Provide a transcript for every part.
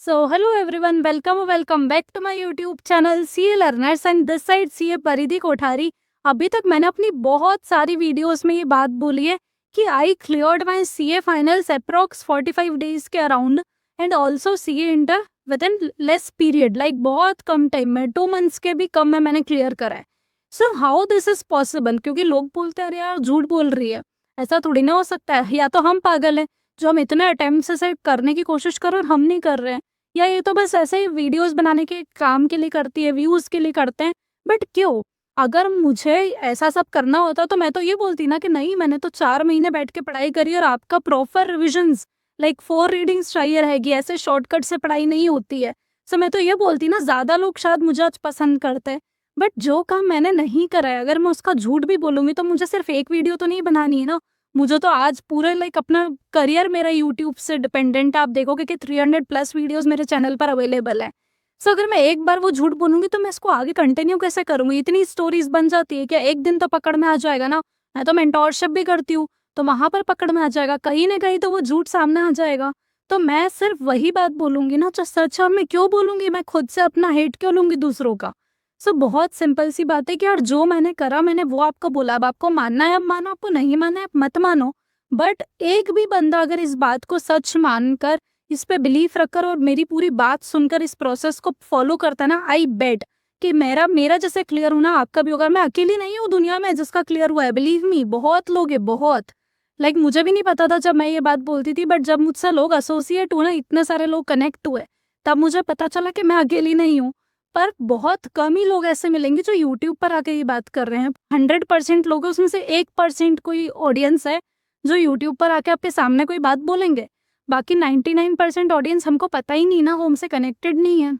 Hello everyone, welcome back to my YouTube channel CA Learners and this side CA परिधि कोठारी। अभी तक मैंने अपनी बहुत सारी वीडियोस में ये बात बोली है कि I cleared my CA finals approx 45 days के around and also CA inter within less period, like बहुत कम टाइम में, 2 मंथ्स के भी कम में मैंने क्लियर करा है। So how this is possible? क्योंकि लोग बोलते हैं अरे यार झूठ बोल रही है, ऐसा थोड़ी ना हो सकता है, या तो हम पागल हैं जो हम इतने अटेम्प्ट से करने की कोशिश कर रहे हैं और हम नहीं कर रहे हैं, या ये तो बस ऐसे ही वीडियोस बनाने के काम के लिए करती है, व्यूज के लिए करते हैं। बट क्यों? अगर मुझे ऐसा सब करना होता तो मैं तो ये बोलती ना कि नहीं, मैंने तो 4 महीने बैठ के पढ़ाई करी और आपका प्रॉपर रिविजन्स, लाइक 4 रीडिंग्स चाहिए रहेगी, ऐसे शॉर्टकट से पढ़ाई नहीं होती है। सो मैं तो ये बोलती ना, ज़्यादा लोग शायद मुझे आज पसंद करते हैं, बट जो काम मैंने नहीं करा है अगर मैं उसका झूठ भी बोलूँगी तो मुझे सिर्फ एक वीडियो तो नहीं बनानी है ना, मुझे तो आज पूरे लाइक अपना करियर मेरा यूट्यूब से डिपेंडेंट है। आप देखोगे कि 300+ वीडियोस मेरे चैनल पर अवेलेबल है। सो अगर मैं एक बार वो झूठ बोलूंगी तो मैं इसको आगे कंटिन्यू कैसे करूंगी? इतनी स्टोरीज बन जाती है क्या एक दिन तो पकड़ में आ जाएगा ना? मैं तो मेंटोरशिप भी करती हूँ, तो वहां पर पकड़ में आ जाएगा, कहीं ना कहीं तो वो झूठ सामने आ जाएगा। तो मैं सिर्फ वही बात बोलूंगी ना जो सच है। मैं क्यों बोलूंगी? मैं खुद से अपना हेट क्यों लूंगी दूसरों का? सो बहुत सिंपल सी बात है कि यार जो मैंने करा मैंने वो आपको बोला, अब आपको मानना है आप मानो, आपको नहीं मानना है आप मत मानो। बट एक भी बंदा अगर इस बात को सच मानकर, इस पे बिलीफ रखकर और मेरी पूरी बात सुनकर इस प्रोसेस को फॉलो करता है ना, आई बेट कि मेरा मेरा जैसे क्लियर होना आपका भी होगा। मैं अकेली नहीं हूँ दुनिया में जिसका क्लियर हुआ है, बिलीव मी, बहुत लोग हैं, बहुत। लाइक मुझे भी नहीं पता था जब मैं ये बात बोलती थी, बट जब मुझसे लोग एसोसिएट हुए ना, इतने सारे लोग कनेक्ट हुए, तब मुझे पता चला कि मैं अकेली नहीं हूँ। पर बहुत कम ही लोग ऐसे मिलेंगे जो यूट्यूब पर आके ये बात कर रहे हैं। 100% लोग हैं, उसमें से 1% कोई ऑडियंस है जो यूट्यूब पर आके आपके सामने कोई बात बोलेंगे। बाकी 99% ऑडियंस हमको पता ही नहीं ना, वो हमसे कनेक्टेड नहीं है।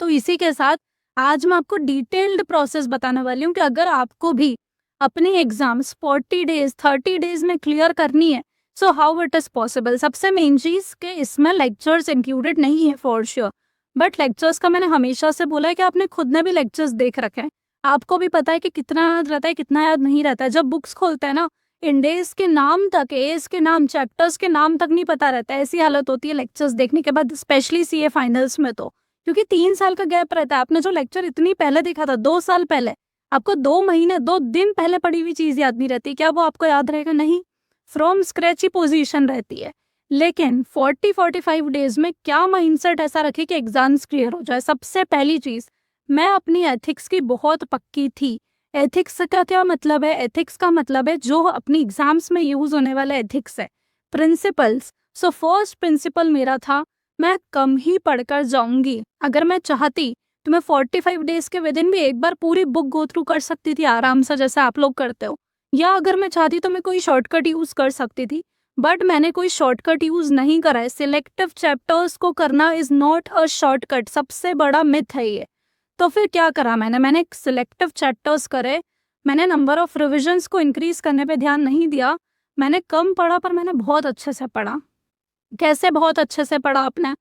तो इसी के साथ आज मैं आपको डिटेल्ड प्रोसेस बताने वाली हूँ कि अगर आपको भी अपनी एग्जाम्स 40 डेज 30 डेज में क्लियर करनी है, so how it is possible. सबसे मेन चीज कि इसमें लेक्चर्स इंक्लूडेड नहीं है फॉर श्योर, बट लेक्चर्स का मैंने हमेशा से बोला है कि आपने खुद ने भी लेक्चर्स देख रखे हैं, आपको भी पता है कि कितना याद रहता है कितना याद नहीं रहता है। जब बुक्स खोलते हैं ना, इंडेज के नाम तक, एज के नाम, चैप्टर्स के नाम तक नहीं पता रहता है, ऐसी हालत होती है लेक्चर्स देखने के बाद, स्पेशली CA फाइनल्स में तो, क्योंकि 3 साल का गैप रहता है। आपने जो लेक्चर इतनी पहले देखा था 2 साल पहले, आपको 2 महीने 2 दिन पहले पढ़ी हुई चीज याद नहीं रहती, क्या वो आपको याद रहेगा? नहीं, फ्रॉम स्क्रैच ही पोजीशन रहती है। लेकिन 40-45 डेज में क्या माइंडसेट ऐसा रखे कि एग्जाम्स क्लियर हो जाए? सबसे पहली चीज, मैं अपनी एथिक्स की बहुत पक्की थी। एथिक्स का क्या मतलब है? एथिक्स का मतलब है जो अपनी एग्जाम्स में यूज होने वाला एथिक्स है, प्रिंसिपल्स। सो फर्स्ट प्रिंसिपल मेरा था, मैं कम ही पढ़कर जाऊंगी। अगर मैं चाहती तो मैं 45 डेज के विद इन भी एक बार पूरी बुक गो थ्रू कर सकती थी आराम से, जैसे आप लोग करते हो, या अगर मैं चाहती तो मैं कोई शॉर्टकट यूज कर सकती थी, बट मैंने कोई शॉर्टकट यूज नहीं करा है। सिलेक्टिव चैप्टर्स को करना इज नॉट अ शॉर्टकट, सबसे बड़ा मिथ है ये। तो फिर क्या करा मैंने सिलेक्टिव चैप्टर्स करे, मैंने नंबर ऑफ रिविजन्स को इंक्रीज करने पे ध्यान नहीं दिया। मैंने कम पढ़ा पर मैंने बहुत अच्छे से पढ़ा। कैसे बहुत अच्छे से पढ़ा? अपने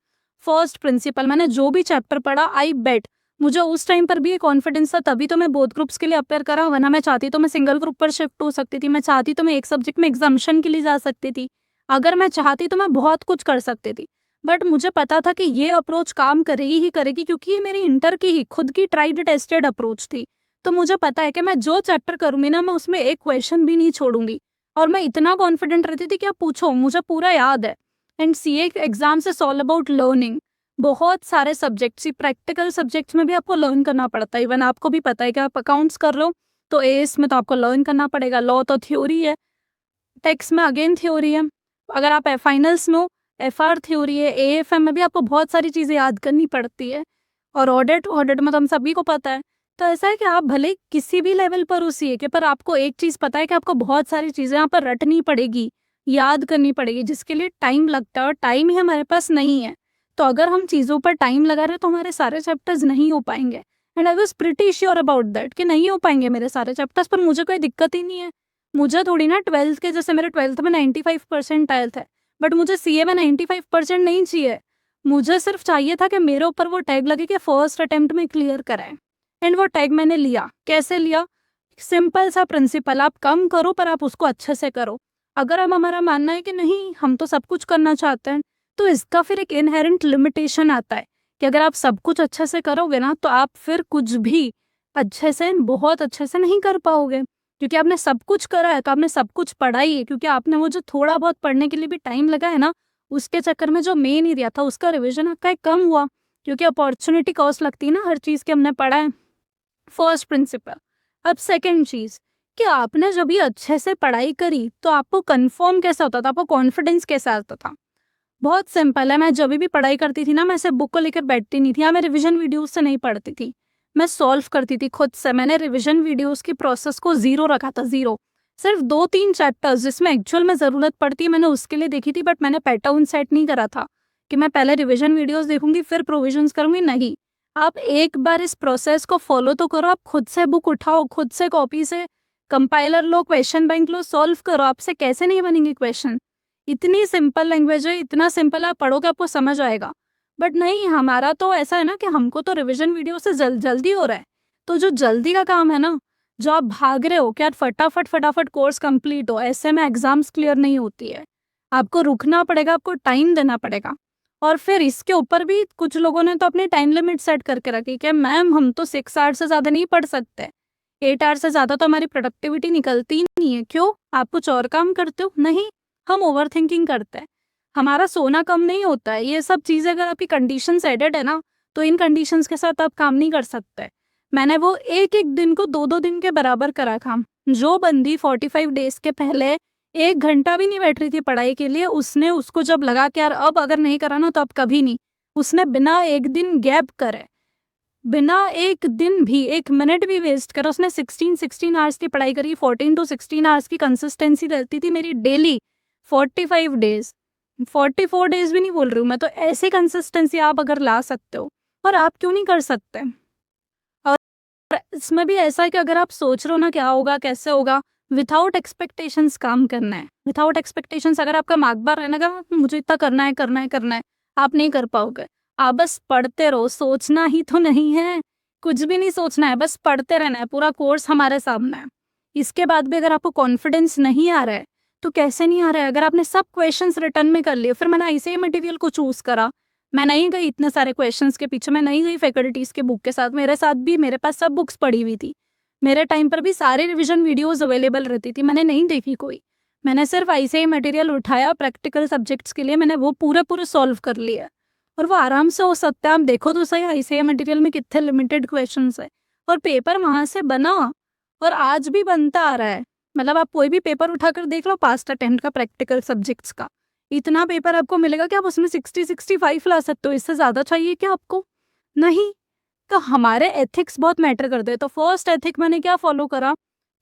फर्स्ट प्रिंसिपल, मैंने जो भी चैप्टर पढ़ा, आई बेट मुझे उस टाइम पर भी ये कॉन्फिडेंस था, तभी तो मैं बोथ ग्रुप्स के लिए अपेयर करा, वरना मैं चाहती तो मैं सिंगल ग्रुप पर शिफ्ट हो सकती थी, मैं चाहती तो मैं एक सब्जेक्ट में एग्जामिशन के लिए जा सकती थी, अगर मैं चाहती तो मैं बहुत कुछ कर सकती थी। बट मुझे पता था कि ये अप्रोच काम करेगी ही करेगी, क्योंकि ये मेरी इंटर की ही खुद की ट्राइड टेस्टेड अप्रोच थी। तो मुझे पता है कि मैं जो चैप्टर करूंगी ना, मैं उसमें एक क्वेश्चन भी नहीं छोड़ूंगी, और मैं इतना कॉन्फिडेंट रहती थी कि आप पूछो, मुझे पूरा याद है। And CA exams is all about learning. बहुत सारे सब्जेक्ट्स, प्रैक्टिकल सब्जेक्ट्स में भी आपको लर्न करना पड़ता है। इवन आपको भी पता है कि आप अकाउंट्स कर रहे हो तो AS में तो आपको लर्न करना पड़ेगा, लॉ तो थ्योरी है, टेक्स में अगेन थ्योरी है, अगर आप फाइनल्स में हो FR थ्योरी है, AFM में भी आपको बहुत सारी चीज़ें याद करनी पड़ती है, और ऑडिट में तो हम सभी को पता है। तो ऐसा है कि आप भले किसी भी लेवल पर हो CA के, पर आपको एक चीज़ पता है कि आपको बहुत सारी चीज़ें यहाँ पर रटनी पड़ेगी, याद करनी पड़ेगी, जिसके लिए टाइम लगता है, और टाइम ही हमारे पास नहीं है। तो अगर हम चीज़ों पर टाइम लगा रहे हैं तो हमारे सारे चैप्टर्स नहीं हो पाएंगे। And I was pretty sure about that कि नहीं हो पाएंगे मेरे सारे चैप्टर्स, पर मुझे कोई दिक्कत ही नहीं है। मुझे थोड़ी ना 12th के, जैसे मेरे 12th में 95% आए थे, बट मुझे CA में 95% नहीं चाहिए। मुझे सिर्फ चाहिए था कि मेरे ऊपर वो टैग लगे कि फर्स्ट अटेम्प्ट में क्लियर कराए। एंड वो टैग मैंने लिया। कैसे लिया? सिंपल सा प्रिंसिपल, आप कम करो पर आप उसको अच्छे से करो। अगर अब हमारा मानना है कि नहीं हम तो सब कुछ करना चाहते हैं, तो इसका फिर एक इनहेरेंट लिमिटेशन आता है कि अगर आप सब कुछ अच्छे से करोगे ना, तो आप फिर कुछ भी अच्छे से, बहुत अच्छे से नहीं कर पाओगे, क्योंकि आपने सब कुछ करा है, तो आपने सब कुछ पढ़ा ही है, क्योंकि आपने वो जो थोड़ा बहुत पढ़ने के लिए भी टाइम लगा है ना, उसके चक्कर में जो मेन एरिया था उसका रिवीजन आपका एक कम हुआ, क्योंकि अपॉर्चुनिटी कॉस्ट लगती है ना हर चीज़ की, हमने पढ़ा है। First principle. अब सेकंड चीज़, कि आपने जब भी अच्छे से पढ़ाई करी तो आपको कन्फर्म कैसा होता था, आपको कॉन्फिडेंस कैसा आता था? बहुत सिंपल है, मैं जब भी पढ़ाई करती थी ना, मैं ऐसे बुक को लेकर बैठती नहीं थी, या मैं रिवीजन वीडियोस से नहीं पढ़ती थी, मैं सॉल्व करती थी खुद से। मैंने रिवीजन वीडियोस की प्रोसेस को 0 रखा था, 0। सिर्फ 2-3 चैप्टर्स जिसमें एक्चुअल में ज़रूरत पड़ती है, मैंने उसके लिए देखी थी, बट मैंने पैटर्न सेट नहीं करा था कि मैं पहले रिवीजन वीडियोस देखूंगी फिर प्रोविजंस करूंगी, नहीं। आप एक बार इस प्रोसेस को फॉलो तो करो, आप खुद से बुक उठाओ, खुद से कॉपी से कंपाइलर लो, क्वेश्चन बैंक लो, सॉल्व करो। आपसे कैसे नहीं बनेंगे क्वेश्चन? इतनी सिंपल लैंग्वेज है, इतना सिंपल आप पढ़ोगे आपको समझ आएगा। बट नहीं, हमारा तो ऐसा है ना कि हमको तो रिवीजन वीडियो से जल्दी हो रहा है। तो जो जल्दी का काम है ना, जो आप भाग रहे हो कि यार फटाफट कोर्स कंप्लीट हो, ऐसे में एग्जाम्स क्लियर नहीं होती है। आपको रुकना पड़ेगा, आपको टाइम देना पड़ेगा। और फिर इसके ऊपर भी कुछ लोगों ने तो अपनी टाइम लिमिट सेट करके रखी कि मैम हम तो 6 आवर्स से ज़्यादा नहीं पढ़ सकते, 8 आवर्स से ज़्यादा तो हमारी प्रोडक्टिविटी निकलती ही नहीं है। क्यों? आप कुछ और काम करते हो? नहीं, हम ओवर थिंकिंग करते हैं, हमारा सोना कम नहीं होता है। ये सब चीज़ें अगर आपकी कंडीशंस एडेड है ना, तो इन कंडीशंस के साथ आप काम नहीं कर सकते। मैंने वो एक दिन को 2-2 दिन के बराबर करा काम। जो बंदी 45 डेज के पहले 1 घंटा भी नहीं बैठ रही थी पढ़ाई के लिए, उसने, उसको जब लगा कि यार अब अगर नहीं करा ना तो अब कभी नहीं, उसने बिना 1 दिन गैप करे, बिना 1 दिन भी 1 मिनट भी वेस्ट करा, उसने 16 आवर्स की पढ़ाई करी। 14 to 16 आवर्स की कंसिस्टेंसी रहती थी मेरी डेली, 45 डेज, 44 डेज भी नहीं बोल रही हूँ मैं। तो ऐसी कंसिस्टेंसी आप अगर ला सकते हो, और आप क्यों नहीं कर सकते? और इसमें भी ऐसा है कि अगर आप सोच रहे हो ना क्या होगा, कैसे होगा, विथआउट एक्सपेक्टेशंस काम करना है। विथआउट एक्सपेक्टेशंस, अगर आपका मार्कबार रहना का मुझे इतना करना है, आप नहीं कर पाओगे। आप बस पढ़ते रहो, सोचना ही तो नहीं है, कुछ भी नहीं सोचना है, बस पढ़ते रहना है। पूरा कोर्स हमारे सामने है। इसके बाद भी अगर आपको कॉन्फिडेंस नहीं आ रहा है, तो कैसे नहीं आ रहा है? अगर आपने सब क्वेश्चंस रिटर्न में कर लिए, फिर मैंने ऐसे ही मटेरियल को चूज करा, मैं नहीं गई इतने सारे क्वेश्चंस के पीछे, मैं नहीं गई फैकल्टीज के बुक के साथ, मेरे साथ भी मेरे पास सब बुक्स पड़ी हुई थी, मेरे टाइम पर भी सारे रिविजन वीडियोस अवेलेबल रहती थी, मैंने नहीं देखी कोई। मैंने सिर्फ ऐसे ही मटेरियल उठाया प्रैक्टिकल सब्जेक्ट्स के लिए, मैंने वो पूरे सॉल्व कर लिया, और वो आराम से हो सकता है। आप देखो तो सही, ऐसे मटेरियल में कितने लिमिटेड क्वेश्चंस है, और पेपर वहाँ से बना, और आज भी बनता आ रहा है। मतलब आप कोई भी पेपर उठाकर देख लो पास्ट अटेम्प्ट का, प्रैक्टिकल सब्जेक्ट्स का, इतना पेपर आपको मिलेगा कि आप उसमें 60-65 ला सकते हो। इससे ज़्यादा चाहिए क्या आपको? नहीं। तो हमारे एथिक्स बहुत मैटर करते हैं। तो फर्स्ट एथिक मैंने क्या फॉलो करा,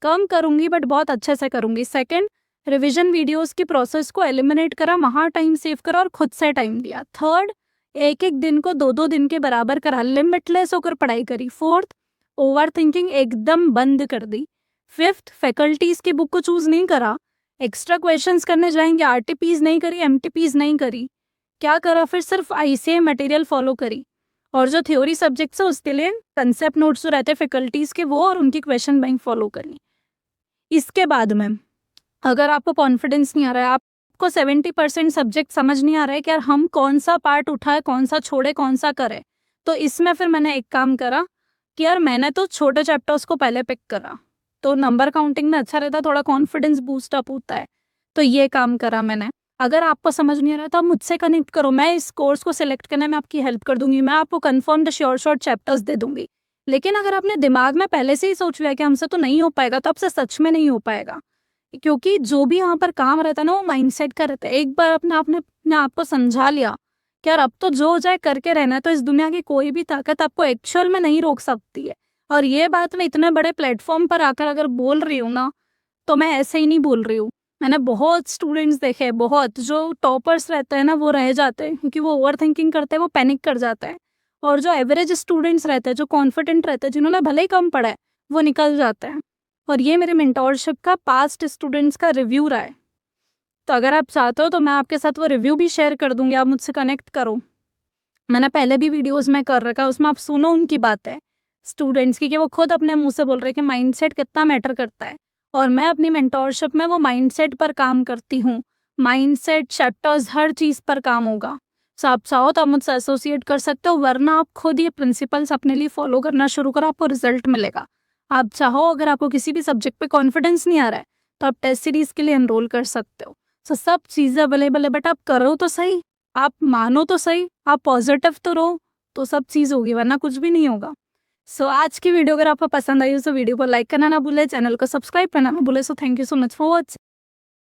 कम करूंगी बट बहुत अच्छे से करूंगी। सेकंड, रिवीजन वीडियोस की प्रोसेस को एलिमिनेट करा, वहाँ टाइम सेव करा और खुद से टाइम दिया। थर्ड, 1-1 दिन को 2-2 दिन के बराबर करा, लिमिटलेस होकर पढ़ाई करी। फोर्थ, ओवर थिंकिंग एकदम बंद कर दी। फिफ्थ, फैकल्टीज की बुक को चूज नहीं करा, एक्स्ट्रा क्वेश्चंस करने जाएंगे, आरटीपीज नहीं करी, एमटीपीज नहीं करी। क्या करा फिर? सिर्फ आईसीए मटेरियल फॉलो करी, और जो थ्योरी सब्जेक्ट्स है उसके लिए कंसेप्ट नोट्स जो रहते हैं फैकल्टीज के, वो और उनकी क्वेश्चन बैंक फॉलो करनी। इसके बाद में अगर आपको कॉन्फिडेंस नहीं आ रहा है, आपको 70% सब्जेक्ट समझ नहीं आ रहा है कि यार हम कौन सा पार्ट उठाए, कौन सा छोड़े, कौन सा करें, तो इसमें फिर मैंने एक काम करा कि यार मैंने तो छोटे चैप्टर्स को पहले पिक करा, तो नंबर काउंटिंग में अच्छा रहता है, थोड़ा कॉन्फिडेंस बूस्ट अप होता है। तो ये काम करा मैंने। अगर आपको समझ नहीं आ रहा तो आप मुझसे कनेक्ट करो, मैं इस कोर्स को सिलेक्ट करने में आपकी हेल्प कर दूंगी, मैं आपको कंफर्म द शॉर्ट चैप्टर्स दे दूंगी। लेकिन अगर आपने दिमाग में पहले से ही सोच लिया कि हमसे तो नहीं हो पाएगा, तो आपसे सच में नहीं हो पाएगा, क्योंकि जो भी यहाँ पर काम रहता है ना वो माइंडसेट का रहता है। एक बार अपने आप को समझा लिया कि यार अब तो जो हो जाए करके रहना है, तो इस दुनिया की कोई भी ताकत आपको एक्चुअल में नहीं रोक सकती है। और ये बात मैं इतने बड़े प्लेटफॉर्म पर आकर अगर बोल रही हूँ ना, तो मैं ऐसे ही नहीं बोल रही हूँ। मैंने बहुत स्टूडेंट्स देखे हैं, बहुत जो टॉपर्स रहते हैं ना वो रह जाते हैं, क्योंकि वो ओवर थिंकिंग करते हैं, वो पैनिक कर जाता है। और जो एवरेज स्टूडेंट्स रहते हैं, जो कॉन्फिडेंट रहते हैं, जिन्होंने भले ही कम पढ़ा है, वो निकल जाते हैं। और ये मेरे मेंटोरशिप का पास्ट स्टूडेंट्स का रिव्यू रहा है। तो अगर आप चाहते हो तो मैं आपके साथ वो रिव्यू भी शेयर कर दूंगी, आप मुझसे कनेक्ट करो। मैंने पहले भी वीडियोस में कर रखा है, उसमें आप सुनो उनकी बातें स्टूडेंट्स की, कि वो खुद अपने मुंह से बोल रहे हैं कि माइंडसेट कितना मैटर करता है। और मैं अपनी मेंटोरशिप में वो माइंडसेट पर काम करती हूँ। माइंडसेट, चैप्टर्स, हर चीज़ पर काम होगा। सो आप चाहो तो आप मुझसे एसोसिएट कर सकते हो, वरना आप खुद ये प्रिंसिपल्स अपने लिए फॉलो करना शुरू करो, आपको रिजल्ट मिलेगा। आप चाहो, अगर आपको किसी भी सब्जेक्ट पे कॉन्फिडेंस नहीं आ रहा है तो आप टेस्ट सीरीज के लिए एनरोल कर सकते हो। सो सब चीज़ें अवेलेबल है, बट आप करो तो सही, आप मानो तो सही, आप पॉजिटिव तो रहो, तो सब चीज़ होगी, वरना कुछ भी नहीं होगा। सो आज की वीडियो अगर आपको पसंद आई हो तो वीडियो को लाइक करना ना भूले, चैनल को सब्सक्राइब करना ना भूले। So thank you so much for watching.